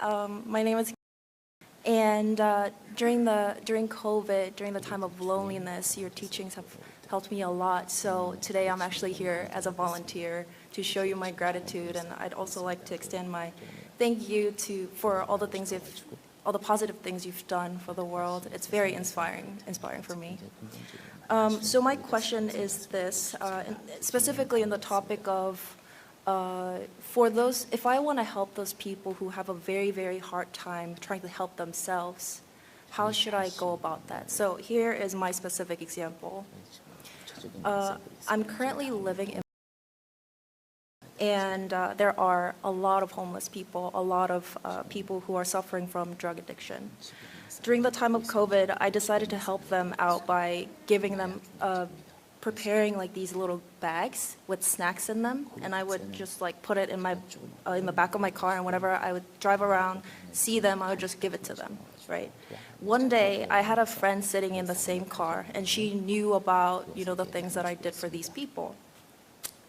My name is, and during COVID, during the time of loneliness, your teachings have helped me a lot. So today I'm actually here as a volunteer to show you my gratitude, and I'd also like to extend my thank you for all the positive things you've done for the world. It's very inspiring for me. So my question is this, specifically in the topic of if I want to help those people who have a very, very hard time trying to help themselves, how should I go about that? So here is my specific example. I'm currently living in, and there are a lot of homeless people, a lot of people who are suffering from drug addiction. During the time of COVID, I decided to help them out by giving them preparing like these little bags with snacks in them, and I would just like put it in the back of my car, and whenever I would drive around, see them, I would just give it to them, right? One day, I had a friend sitting in the same car, and she knew about, the things that I did for these people.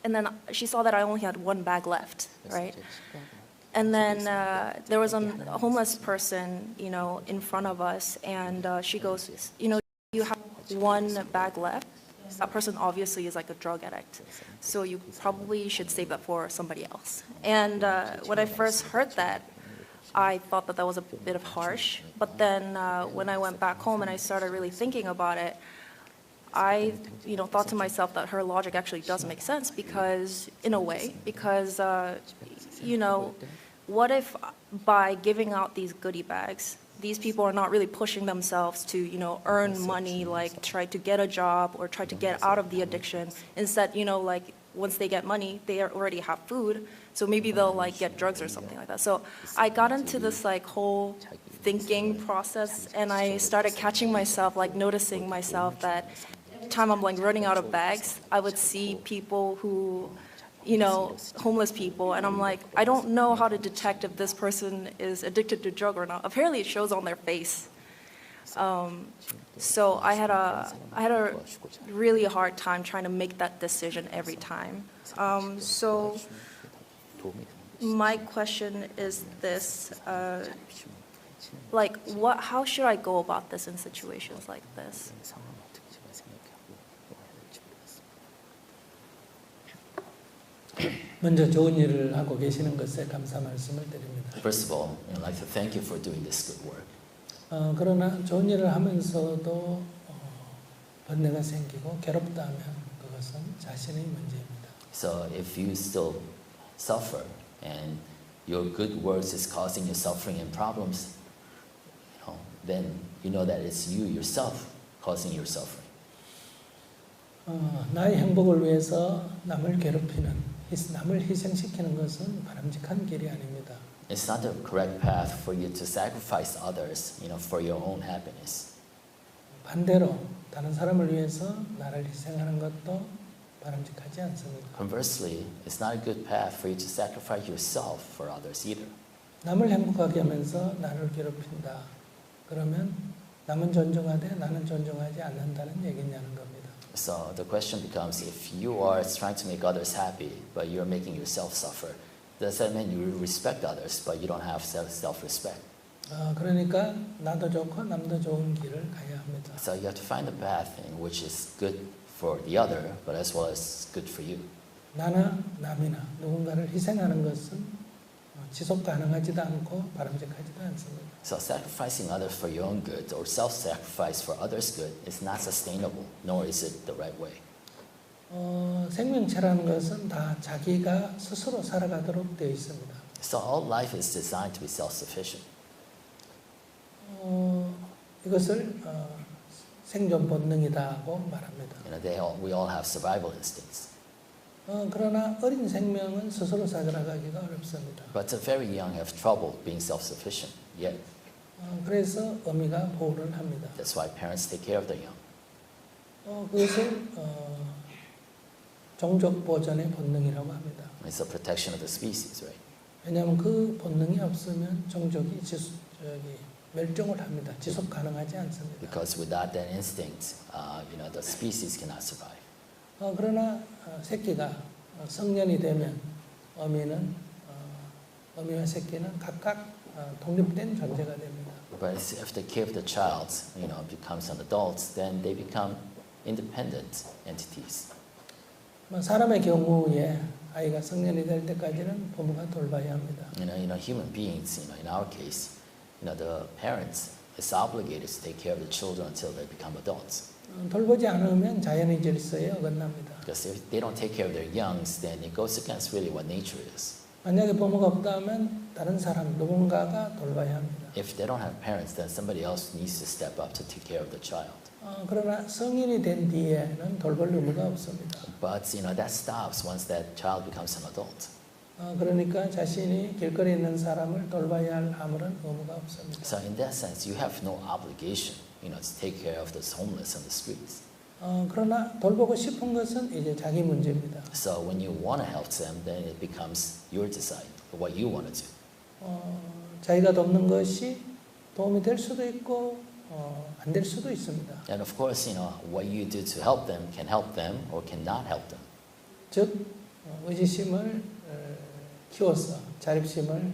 And then she saw that I only had one bag left, right? And then there was a homeless person, in front of us, and she goes, you have one bag left. That person obviously is like a drug addict, so you probably should save that for somebody else. And when I first heard that, I thought that was a bit of harsh. But then when I went back home and I started really thinking about it, I thought to myself that her logic actually does make sense, because what if by giving out these goodie bags, these people are not really pushing themselves to, earn money, like try to get a job or try to get out of the addiction. Instead, like once they get money, they already have food, so maybe they'll like get drugs or something like that. So I got into this like whole thinking process, and I started catching myself, like noticing myself that every time I'm like running out of bags, I would see people who, homeless people, and I'm like, I don't know how to detect if this person is addicted to drug or not. Apparently it shows on their face. So I had a really hard time trying to make that decision every time. So my question is this, how should I go about this in situations like this? 먼저 좋은 일을 하고 계시는 것에 감사 말씀을 드립니다. First of all, I'd like to thank you for doing this good work. 그러나 좋은 일을 하면서도 번뇌가 생기고 괴롭다 하면 그것은 자신의 문제입니다. So if you still suffer and your good works is causing you suffering and problems, then you know that it's you yourself causing your suffering. 나의 행복을 위해서 남을 괴롭히는, 남을 희생시키는 것은 바람직한 길이 아닙니다. It's not the correct path for you to sacrifice others, for your own happiness. 반대로 다른 사람을 위해서 나를 희생하는 것도 바람직하지 않습니다. Conversely, it's not a good path for you to sacrifice yourself for others either. 남을 행복하게 하면서 나를 괴롭힌다. 그러면 남은 존중하되 나는 존중하지 않는다는 얘기냐는 겁니다. So the question becomes, if you are trying to make others happy, but you're making yourself suffer, does that mean you respect others, but you don't have self-respect? 그러니까 나도 좋고 남도 좋은 길을 가야 합니다. So you have to find a path in which is good for the other, but as well as good for you. 나나 남이나 누군가를 희생하는 것은 지속 가능하지도 않고 바람직하지도 않습니다. So sacrificing others for your own good or self-sacrifice for others' good is not sustainable, nor is it the right way. 생명체라는 것은 다 자기가 스스로 살아가도록 되어 있습니다. So all life is designed to be self-sufficient. 이것을 생존 본능이다고 말합니다. We all have survival instincts. 그러나 어린 생명은 스스로 살아가기가 어렵습니다. But the very young have trouble being self-sufficient. Yet, 그래서 어미가 보호를 합니다. that's why parents take care of their young. 그것을 종족 보존의 본능이라고 합니다. It's the protection of the species, right? 왜냐하면 그 본능이 없으면 종족이 멸종을 합니다. 지속 가능하지 않습니다. Because without that instinct, the species cannot survive. 그러나 새끼가 성년이 되면 어미와 새끼는 각각 독립된 존재가 됩니다. But if they care of the child, becomes an adult, then they become independent entities. 사람의 경우에 아이가 성년이 될 때까지는 부모가 돌봐야 합니다. Human beings, in our case, the parents is obligated to take care of the children until they become adults. 돌보지 않으면 자연의 질서에 어긋납니다. Because if they don't take care of their youngs, then it goes against really what nature is. 만약에 부모가 없다면 다른 사람 누군가가 돌봐야 합니다. If they don't have parents, then somebody else needs to step up to take care of the child. 그러나 성인이 된 뒤에는 돌볼 의무가 없습니다. But that stops once that child becomes an adult. 그러니까 자신이 길거리에 있는 사람을 돌봐야 할 아무런 의무가 없습니다. So in that sense, you have no obligation, to take care of those homeless on the streets. 그러나 돌보고 싶은 것은 이제 자기 문제입니다. So when you want to help them, then it becomes your decide what you want to do. 자기가 돕는 것이 도움이 될 수도 있고 안 될 수도 있습니다. And of course, what you do to help them can help them or cannot help them. 즉 의지심을 키워서 자립심을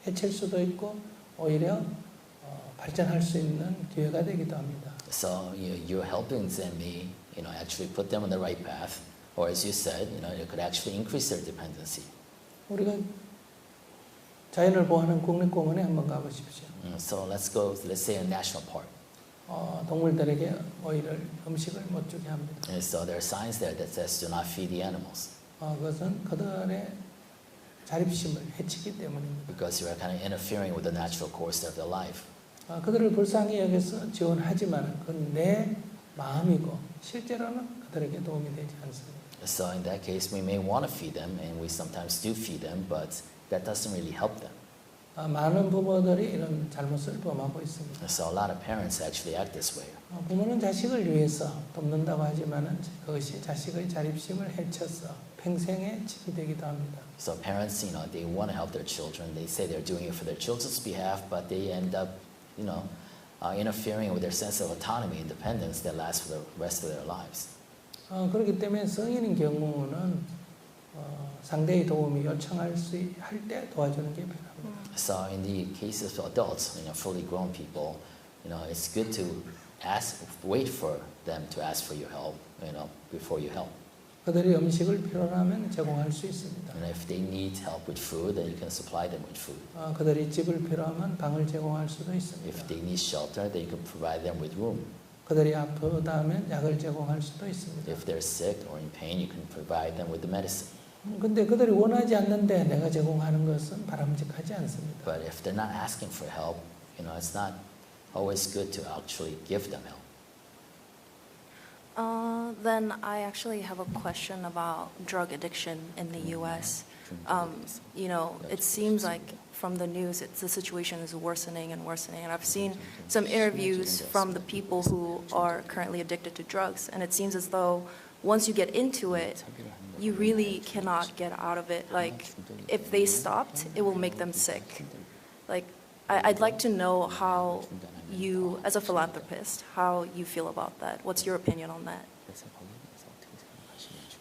해칠 수도 있고 오히려 발전할 수 있는 기회가 되기도 합니다. So you're helping them actually put them on the right path, or as you said, it could actually increase their dependency. 우리가 자연을 보호하는 국립공원에 한번 가보십시오. So let's say a national park. 동물들에게 오이를 음식을 못 주게 합니다. And so there are signs there that says do not feed the animals. 그것은 그들의 자립심을 해치기 때문입니다. Because you are kind of interfering with the natural course of their life. 그들을 불쌍히 여겨서 지원하지만 그건 내 마음이고 실제로는 그들에게 도움이 되지 않습니다. So in that case, we may want to feed them, and we sometimes do feed them, but that doesn't really help them. 많은 부모들이 이런 잘못을 범하고 있습니다. So a lot of parents actually act this way. 부모는 자식을 위해서 돕는다고 하지만은 그것이 자식의 자립심을 해쳐서 평생의 책이 되기도 합니다. So parents, they want to help their children. They say they're doing it for their children's behalf, but they end up, interfering with their sense of autonomy, independence that lasts for the rest of their lives. 그렇기 때문에 성인인 경우는 상대의 도움이 요청할 수 할 때 도와주는 게 필요합니다. So in the cases of adults, fully grown people, it's good to wait for them to ask for your help, before you help. 그들이 음식을 필요로 하면 제공할 수 있습니다. And if they need help with food, then you can supply them with food. 그들이 집을 필요하면 방을 제공할 수도 있습니다. If they need shelter, then you can provide them with room. 그들이 아프다면 약을 제공할 수도 있습니다. If they're sick or in pain, you can provide them with the medicine. 근데 그들이 원하지 않는데 내가 제공하는 것은 바람직하지 않습니다. But if they're not asking for help, it's not always good to actually give them help. Then I actually have a question about drug addiction in the U.S. It seems like from the news, the situation is worsening and worsening. And I've seen some interviews from the people who are currently addicted to drugs, and it seems as though once you get into it, you really cannot get out of it. Like, if they stopped, it will make them sick. Like, I'd like to know how you, as a philanthropist, how you feel about that. What's your opinion on that?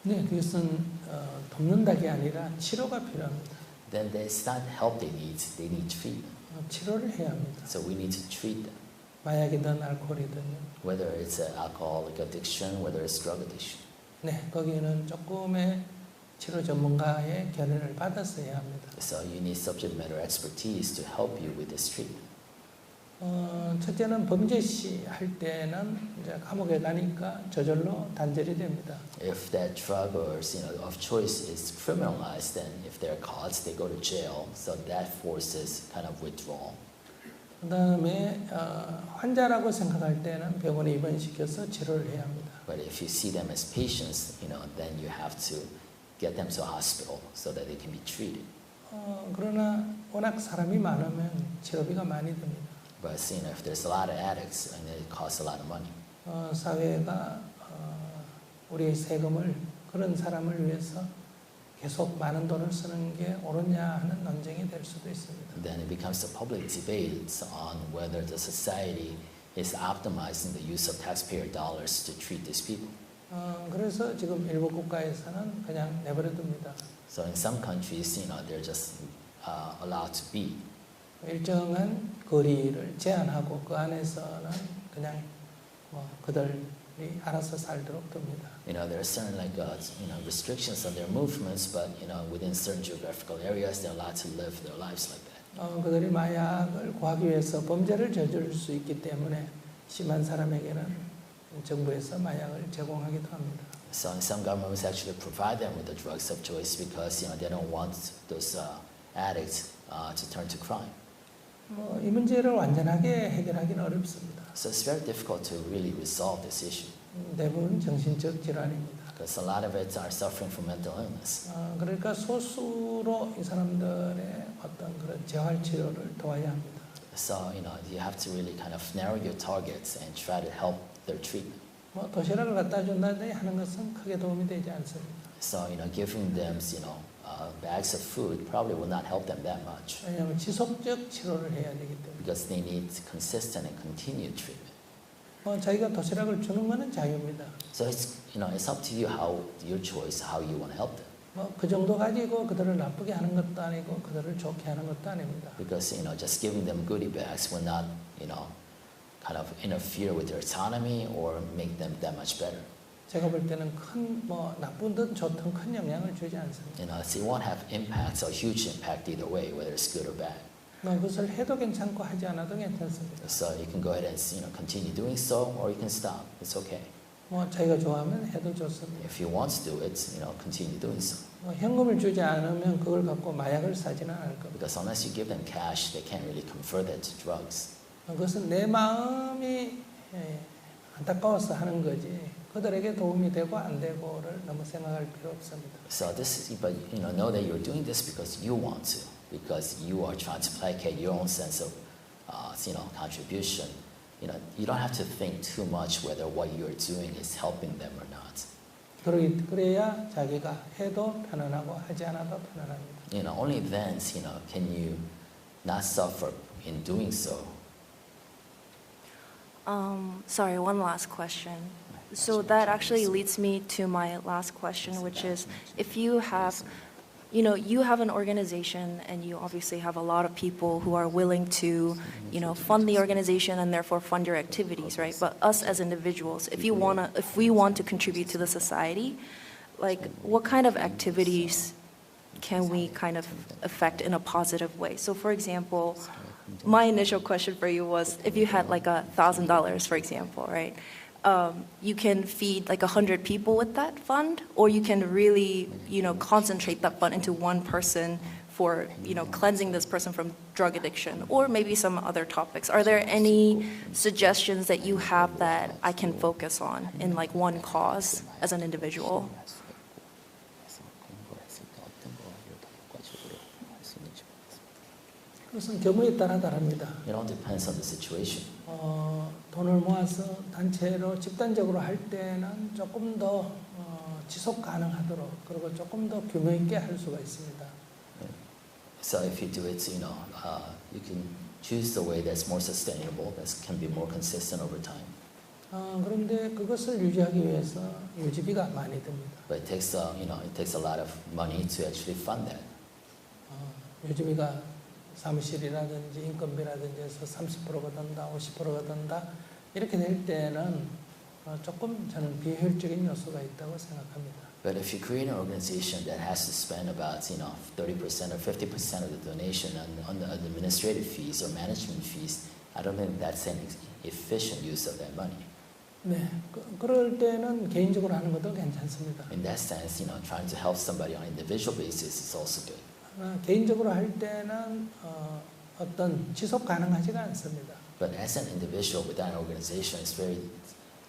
네, 그것은 돕는다게 아니라 치료가 필요합니다. Then it's not help they need treatment. 치료를 해야 합니다. So we need to treat them. 마약이든 알코올이든. Whether it's an alcoholic addiction, whether it's drug addiction. 네, 거기는 조금의 치료 전문가의 견해를 받아서 해야 합니다. So you need subject matter expertise to help you with this treatment. 첫째는 범죄시 할 때는 이제 감옥에 가니까 저절로 단절이 됩니다. If that drug or of choice is criminalized, then if they're caught, they go to jail. So that forces kind of withdrawal. 그다음에 환자라고 생각할 때는 병원에 입원시켜서 치료를 해야 합니다. But if you see them as patients, then you have to get them to a hospital so that they can be treated. 그러나 워낙 사람이 많으면 치료비가 많이 듭니다. But if there's a lot of addicts, and it costs a lot of money. 사회가 우리의 세금을 그런 사람을 위해서 계속 많은 돈을 쓰는 게 옳으냐 하는 논쟁이 될 수도 있습니다. Then it becomes a public debate on whether the society is optimizing the use of taxpayer dollars to treat these people. 그래서 지금 일부 국가에서는 그냥 내버려 둡니다. So in some countries, they're just allowed to be. 일정한 거리를 제한하고 그 안에서는 그냥 뭐 그들이 알아서 살도록 둡니다. There are certain restrictions on their movements, but within certain geographical areas, they're allowed to live their lives like that. 그들이 마약을 구하기 위해서 범죄를 저지를 수 있기 때문에 심한 사람에게는 정부에서 마약을 제공하기도 합니다. So some governments actually provide them with the drugs of choice because they don't want those addicts to turn to crime. 이 문제를 완전하게 해결하기는 어렵습니다. So it's very difficult to really resolve this issue 대부분 정신적 질환입니다. because a lot of it are suffering from mental illness. 그러니까 소수로 이 사람들의 어떤 그런 재활 치료를 도와야 합니다. So you have to really kind of narrow your targets and try to help their treatment. 뭐 도시락을 갖다 준다든지 하는 것은 크게 도움이 되지 않습니다. So giving them bags of food probably will not help them that much 왜냐하면 지속적 치료를 해야 되기 때문에. because they need consistent and continued treatment. 자기가 도시락을 주는 것은 자유입니다. So it's up to you your choice how you want to help them. 그 정도 가지고 그들을 나쁘게 하는 것도 아니고 그들을 좋게 하는 것도 아닙니다. Because just giving them goodie bags will not kind of interfere with their autonomy or make them that much better. 제가 볼 때는 큰 나쁜 듯 좋든 큰 영향을 주지 않습니다. So it won't have impacts or huge impact either way, whether it's good or bad. 그것을 해도 괜찮고 하지 않아도 괜찮습니다. So you can go ahead and continue doing so, or you can stop. It's okay. 자기가 좋아하면 해도 좋습니다. If you want to do it, continue doing so. 현금을 주지 않으면 그걸 갖고 마약을 사지는 않을 겁니다. Because unless you give them cash, they can't really convert that to drugs. 그것은 내 마음이 안타까워서 하는 거지 그들에게 도움이 되고 안 되고를 너무 생각할 필요 없습니다. So but know that you're doing this because you want to, because you are trying to placate your own sense of contribution. You don't have to think too much whether what you're doing is helping them or not. 그래야 자기가 해도 편안하고 하지 않아도 편안합니다. Only then can you not suffer in doing so. Sorry, one last question. So that actually leads me to my last question, which is, if you have, you have an organization and you obviously have a lot of people who are willing to, fund the organization and therefore fund your activities, right? But us as individuals, if we want to contribute to the society, like what kind of activities can we kind of affect in a positive way? So for example, my initial question for you was, if you had like $1,000, for example, right? You can feed like 100 people with that fund, or you can really, concentrate that fund into one person for, cleansing this person from drug addiction, or maybe some other topics. Are there any suggestions that you have that I can focus on in like one cause as an individual? 그것은 경우에 따라 다릅니다. It all depends on the situation. 돈을 모아서 단체로 집단적으로 할 때는 조금 더 지속 가능하도록 그리고 조금 더 규모 있게 할 수가 있습니다. So if you do it, you can choose the way that's more sustainable, that can be more consistent over time. 그런데 그것을 유지하기 위해서 유지비가 많이 듭니다. But it takes a lot of money to actually fund that. 유지비가 사무실이라든지 인건비라든지 해서 30%가 든다, 50%가 든다 이렇게 될 때는 조금 저는 비효율적인 요소가 있다고 생각합니다. But if you create an organization that has to spend about 30% or 50% of the donation on the administrative fees or management fees, I don't think that's an efficient use of that money. 네, 그럴 때는 개인적으로 하는 것도 괜찮습니다. In that sense, trying to help somebody on an individual basis is also good. 개인적으로 할 때는 어떤 지속 가능하지가 않습니다. But as an individual without an organization, it's very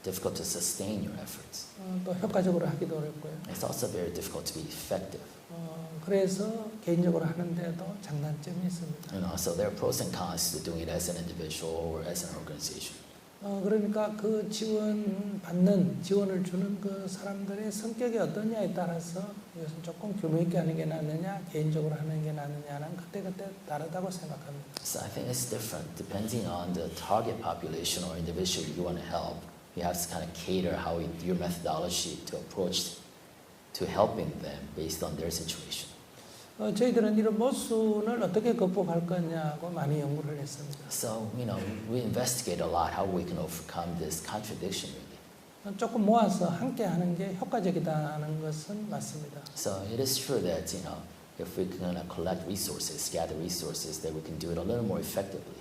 difficult to sustain your efforts. 또 효과적으로 하기도 어렵고요. It's also very difficult to be effective. 그래서 개인적으로 하는데도 장단점이 있습니다. So there are pros and cons to doing it as an individual or as an organization. 그러니까 그 지원을 주는 그 사람들의 성격이 어떠냐에 따라서 이것은 조금 규모 있게 하는 게 낫느냐, 개인적으로 하는 게 낫느냐는 그때그때 다르다고 생각합니다. So I think it's different depending on the target population or individual you want to help. You have to kind of cater your methodology to approach to helping them based on their situation. 저희들은 이런 모순을 어떻게 극복할 거냐고 많이 연구를 했습니다. So, we investigate a lot how we can overcome this contradiction really. 조금 모아서 함께 하는 게 효과적이다는 것은 맞습니다. So it is true that, if we can collect resources, gather resources, that we can do it a little more effectively.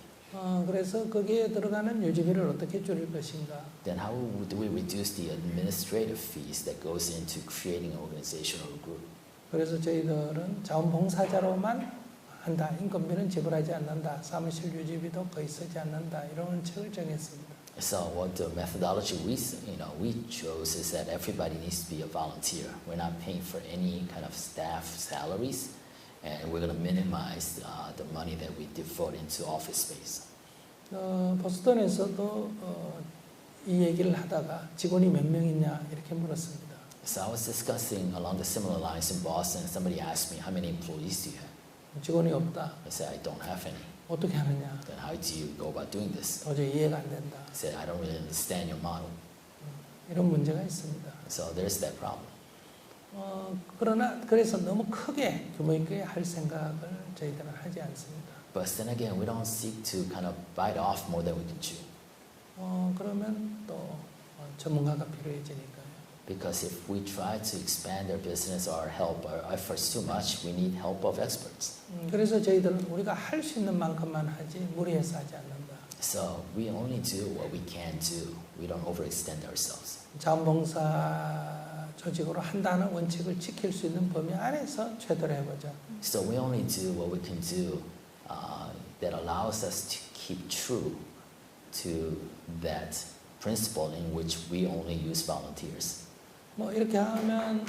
그래서 거기에 들어가는 유지비를 어떻게 줄일 것인가? Then how do we reduce the administrative fees that goes into creating an organizational group? 그래서 저희들은 자원봉사자로만 한다. 인건비는 지불하지 않는다. 사무실 유지비도 거의 쓰지 않는다. 이런 책을 정했습니다. So what the methodology we chose is that everybody needs to be a volunteer. We're not paying for any kind of staff salaries, and we're going to minimize the money that we devote into office space. 보스턴에서도 이 얘기를 하다가 직원이 몇 명이냐 이렇게 물었습니다. So I was discussing along the similar lines in Boston, and somebody asked me, how many employees do you have? 직원이 없다. I said, I don't have any. 어떻게 하느냐? Then how do you go about doing this? 도저히 이해가 안 된다. I said, I don't really understand your model. 이런 문제가 있습니다. So there's that problem. 그러나 그래서 너무 크게 규모 있게 할 생각을 저희들은 하지 않습니다. But then again, we don't seek to kind of bite off more than we can chew. 그러면 또 전문가가 필요해지니까요. Because if we try to expand our business or help our efforts too much, we need help of experts. 그래서 저희들은 우리가 할 수 있는 만큼만 하지 무리해서 하지 않는다. So we only do what we can do. We don't overextend ourselves. 자원봉사 조직으로 한다는 원칙을 지킬 수 있는 범위 안에서 최대로 해보자. So we only do what we can do that allows us to keep true to that principle in which we only use volunteers. 이렇게 하면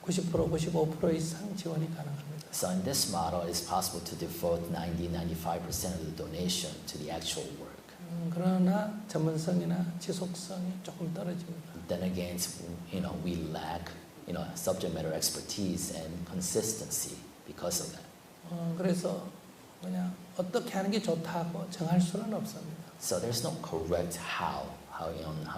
90%, 95% 이상 지원이 가능합니다. So in this model, it's possible to devote 95% of the donation to the actual work. 그러나 전문성이나 지속성이 조금 떨어집니다. Then again, we lack, subject matter expertise and consistency because of that. 그래서 그냥 어떻게 하는 게 좋다고 정할 수는 없습니다. So there's no correct how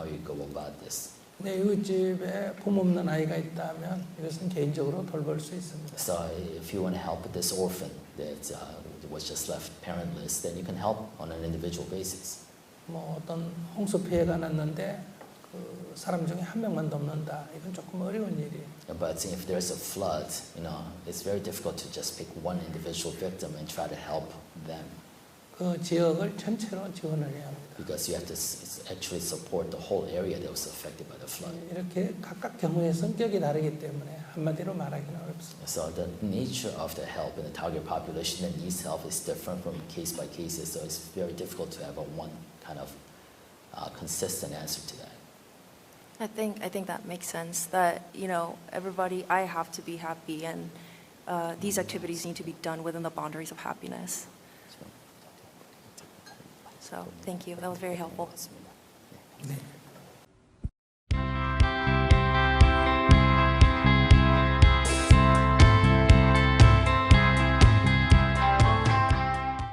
you go about this. 내 이웃집에 부모 없는 아이가 있다면 이것은 개인적으로 돌볼 수 있습니다. So if you want to help this orphan that was just left parentless, then you can help on an individual basis. 어떤 홍수 피해가 났는데 그 사람 중에 한 명만 돕는다. 이건 조금 어려운 일이에요. But if there's a flood, it's very difficult to just pick one individual victim and try to help them. 그 지역을 전체로 지원을 해야 합니다. Because you have to actually support the whole area that was affected by the flood. 이렇게 각각 경우의 성격이 다르기 때문에 한마디로 말하기는 어렵습니다. So the nature of the help in the target population that needs help is different from case by case. So it's very difficult to have a one kind of consistent answer to that. I think that makes sense. That everybody, I have to be happy, and these activities need to be done within the boundaries of happiness. So thank you. That was very helpful. 네.